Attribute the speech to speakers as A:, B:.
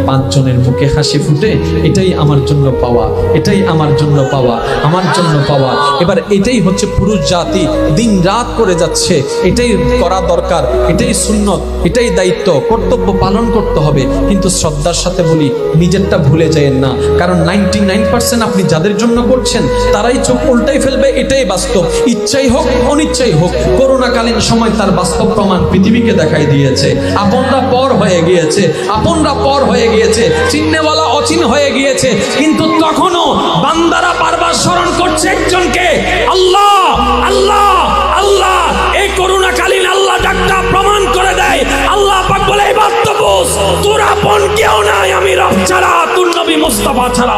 A: 5 জনের মুখে হাসি ফুটে, এটাই আমার জন্য পাওয়া, এটাই আমার জন্য পাওয়া, আমার জন্য পাওয়া। এবার এটাই হচ্ছে পুরুষ জাতি দিন রাত করে যাচ্ছে, এটাই করা দরকার, এটাই সুন্নত, এটাই দায়িত্ব, কর্তব্য পালন করতে হবে। কিন্তু শ্রদ্ধার সাথে বলি, নিজেরটা ভুলে যায়েন না, কারণ 99% আপনি যাদের জন্য করছেন তারাই চোখ উল্টাই ফেলবে, এটাই বাস্তব। ইচ্ছাই হোক অনিচ্ছাই হোক, করোনাকালীন সময় তার বাস্তব প্রমাণ পৃথিবীকে দেখাই দিয়েছে। আপনরা পর হয়ে গিয়েছে, আপনরা পর হয়ে গিয়েছে, চিহ্নেওয়ালা অচিন হয়ে গিয়েছে, কিন্তু তখনও বান্দারা বারবার স্মরণ করছে একজনকে, আল্লাহ আল্লাহ আল্লাহ। এই করোনাকালীন আল্লাহ ডাকটা প্রমাণ করে দেয়। আল্লাহ পাক বলে, এবার তো বুঝ, তোর আপন কেউ নাই আমি রব ছাড়া, তোর নবী মুস্তাফা ছাড়া।